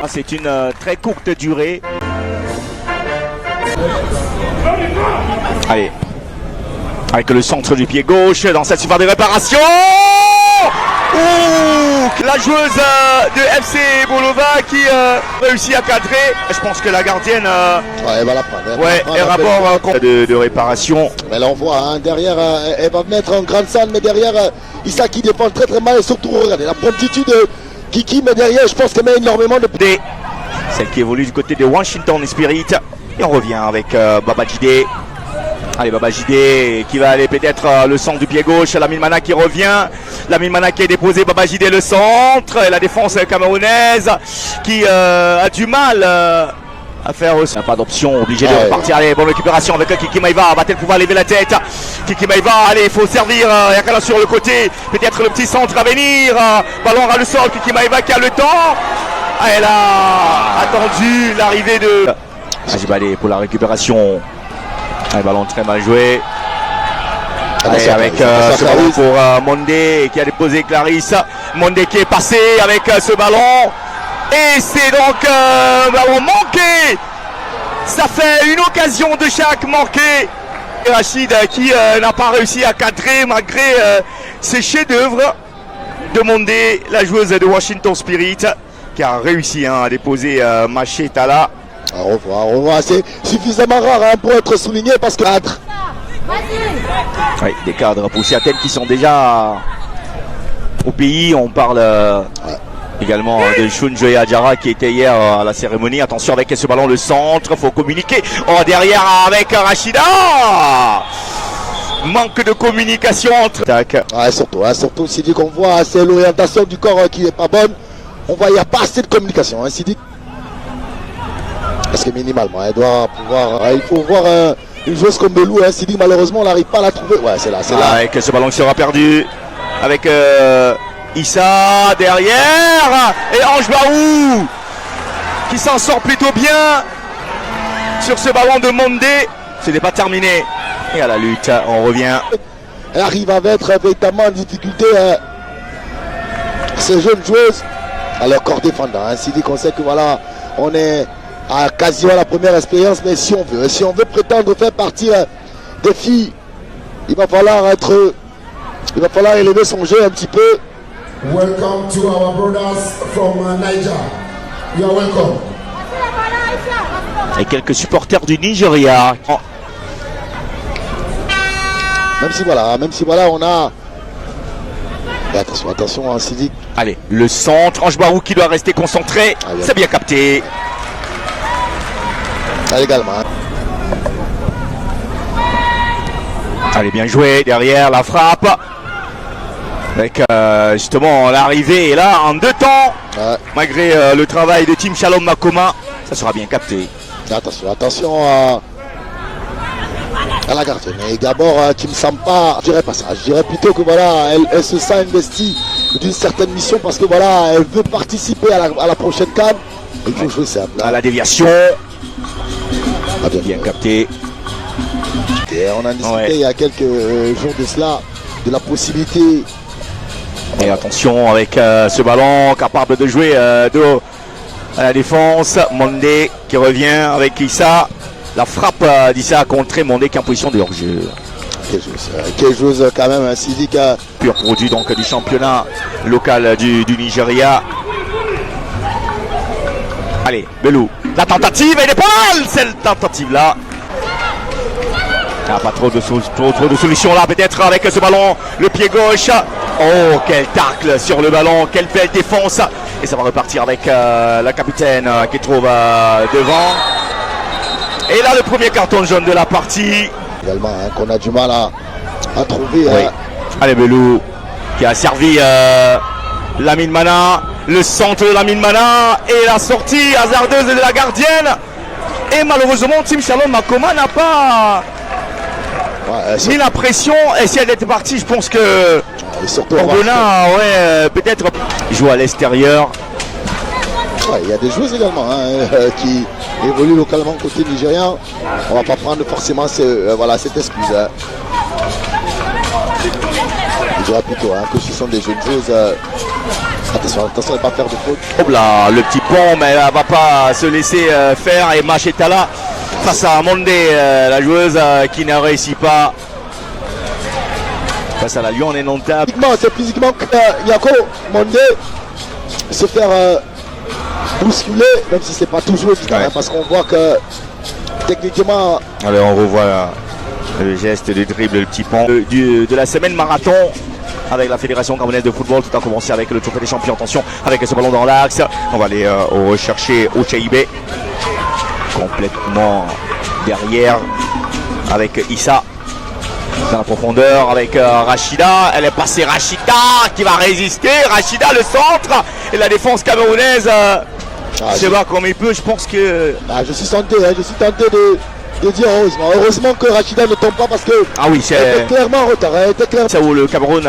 C'est une très courte durée. Allez, avec le centre du pied gauche dans cette super de réparation. Ouh, la joueuse de FC Bolova qui réussit à cadrer. Je pense que la gardienne elle va la prendre. Ouais, et rapport de réparation. Mais là on voit hein, derrière, elle va mettre en grande salle, mais derrière Issa qui défend très très mal et surtout regardez la promptitude de Kiki, mais derrière je pense qu'elle met énormément de celle qui évolue du côté de Washington Spirit. Et on revient avec Babajide. Allez, Babajide qui va aller peut-être le centre du pied gauche. Lamine Mana qui revient. Lamine Mana qui est déposé. Babajide le centre. Et la défense camerounaise qui a du mal à faire aussi. Pas d'option, obligé de repartir. Allez, bonne récupération avec Kiki Maïva. Va-t-elle pouvoir lever la tête? Kiki Maïva, allez, il faut servir. Yakala sur le côté. Peut-être le petit centre à venir. Ballon ras le sol. Kiki Maïva qui a le temps. Elle a attendu l'arrivée de Ajibale pour la récupération. Un ballon très mal joué. Allez, avec ce ballon pour Mondé qui a déposé Clarisse. Mondé qui est passé avec ce ballon. Et c'est donc un ballon manqué. Ça fait une occasion de chaque manqué. Rachid qui n'a pas réussi à cadrer malgré ses chefs-d'œuvre de Mondé, la joueuse de Washington Spirit, qui a réussi à déposer Maché Tala. Au revoir, c'est suffisamment rare hein, pour être souligné parce que cadre. Oui, des cadres pour certaines qui sont déjà au pays. On parle également de Shun Joya Adjara qui était hier à la cérémonie. Attention avec ce ballon, le centre, faut communiquer. Oh, derrière avec Rachida. Manque de communication entre. Surtout Sidi qu'on voit, c'est l'orientation du corps qui n'est pas bonne. On voit, il n'y a pas assez de communication, hein, Sidi. Parce que minimalement, elle doit pouvoir. Il faut voir une joueuse comme Belou, hein, Sidi, malheureusement, on n'arrive pas à la trouver. Ouais, c'est là. Avec ce ballon qui sera perdu. Avec Issa derrière. Et Ange Baou qui s'en sort plutôt bien sur ce ballon de Mondé. Ce n'est pas terminé. Et à la lutte, on revient. Elle arrive à mettre véritablement en difficulté ces jeunes joueuses à leur corps défendant. Hein. Sidi qu'on sait que voilà, on est à quasiment la première expérience, mais si on veut prétendre faire partie des filles, il va falloir élever son jeu un petit peu. Welcome to our brothers from Niger. You are welcome. Et quelques supporters du Nigeria. Même si voilà, on a. Et attention, hein, Sidi. Allez, le centre, Ange Barou qui doit rester concentré. C'est bien capté. Également. Allez, bien joué. Derrière, la frappe. Avec justement l'arrivée. Et là, en deux temps, malgré le travail de Team Shalom Makoma, ça sera bien capté. Attention à la gardienne. Et d'abord, qui me semble pas, je dirais pas ça. Je dirais plutôt que voilà, elle se sent investie d'une certaine mission parce que voilà, elle veut participer à la prochaine CAN. Il faut jouer simple. À la déviation. Bien capté. Et on a discuté il y a quelques jours de cela de la possibilité. Et attention avec ce ballon capable de jouer à la défense. Mondé qui revient avec Issa. La frappe d'Issa a contré Mondé qui est en position de hors-jeu. Quelle joueuse quand même, Sidi. Pur produit donc du championnat local du Nigeria. Allez, Belou. La tentative, elle est pas mal, cette tentative-là. Il n'y a pas trop de solutions là, peut-être avec ce ballon, le pied gauche. Oh, quel tacle sur le ballon, quelle belle défense. Et ça va repartir avec la capitaine qui trouve devant. Et là, le premier carton jaune de la partie. Également, hein, qu'on a du mal à trouver. Oui. Allez, Belou, qui a servi Lamine Mana. Le centre de Lamine Mana et la sortie hasardeuse de la gardienne. Et malheureusement, Team Shalom Makoma n'a pas mis la pression. Et si elle était partie, je pense que Orgona, peut-être joue à l'extérieur. Il y a des joueuses également hein, qui évoluent localement côté nigérien. On va pas prendre forcément cette excuse. Hein. Je dirais plutôt que ce sont des jeunes joueuses Attention, attention à ne pas faire de faute. Hop là, le petit pont, mais elle va pas se laisser faire. Et Machetala face à Mondé, la joueuse qui ne réussit pas. Face à la Lyon et Nantes. C'est physiquement que Yako Mondé se faire bousculer, même si c'est pas toujours évident, Ouais. parce qu'on voit que techniquement. Allez, on revoit le geste de dribble, le petit pont de la semaine marathon avec la Fédération camerounaise de football. Tout a commencé avec le Trophée des Champions. Attention avec ce ballon dans l'axe. On va aller rechercher Ochaïbé complètement derrière avec Issa dans la profondeur avec Rachida. Elle est passée, Rachida qui va résister. Rachida, le centre et la défense camerounaise se bat comme il peut. Je pense que Je suis tenté de dire heureusement que Rachida ne tombe pas, parce que oui, elle était clairement en retard. Elle était clairement... ça où le Cameroun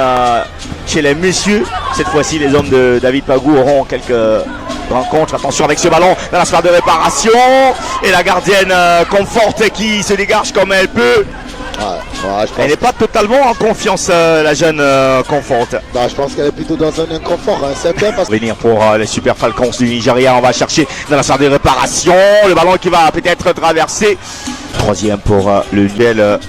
chez les messieurs. Cette fois-ci, les hommes de David Pagou auront quelques rencontres. Attention avec ce ballon dans la sphère de réparation. Et la gardienne Comfort qui se dégage comme elle peut. je pense, Elle n'est pas totalement en confiance, la jeune Comfort. je pense qu'elle est plutôt dans un inconfort certain, parce que Venir pour les Super Falcons du Nigeria. On va chercher dans la sphère de réparation. Le ballon qui va peut-être traverser. Troisième pour le duel.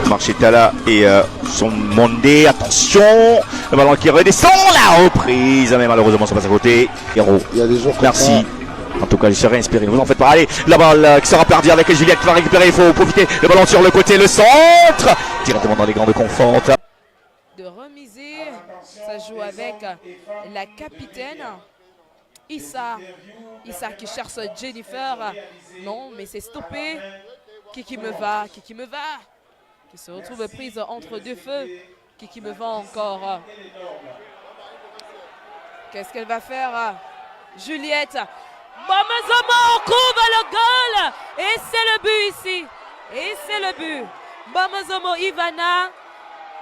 Marchetala et son Mondé. Attention, le ballon qui redescend, la reprise, mais malheureusement ça passe à côté. Héros, il y a des jours comme merci. ça. En tout cas, je serai inspiré. Ne vous en faites pas. Allez, la balle qui sera perdue avec Juliette qui va récupérer. Il faut profiter. Le ballon sur le côté, le centre. Directement dans les gants de Confort. De remiser, ça joue avec la capitaine Issa qui cherche Jennifer. Non, mais c'est stoppé. Kiki me va. Qui se retrouve prise entre deux feux. Kiki me va encore. Qu'est-ce qu'elle va faire? Juliette. Bomezomo couvre le goal. Et c'est le but ici. Et c'est le but. Bomezomo Ivana.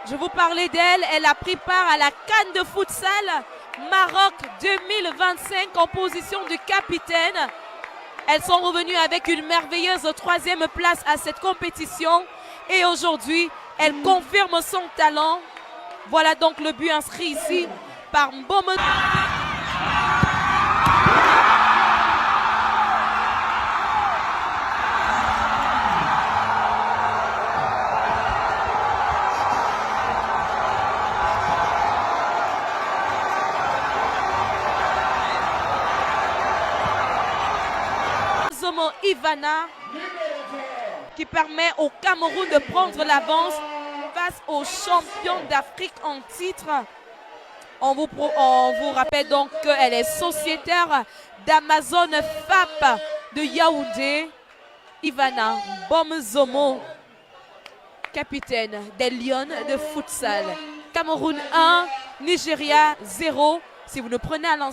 Je vous parlais d'elle. Elle a pris part à la CAN de futsal Maroc 2025 en position de capitaine. Elles sont revenues avec une merveilleuse 3e place à cette compétition. Et aujourd'hui, elle confirme son talent. Voilà donc le but inscrit ici par Mbome. Ivana qui permet au Cameroun de prendre l'avance face aux champions d'Afrique en titre. On vous rappelle donc qu'elle est sociétaire d'Amazon FAP de Yaoundé. Ivana Bomezomo, capitaine des Lions de futsal. Cameroun 1, Nigeria 0. Si vous ne prenez à l'instant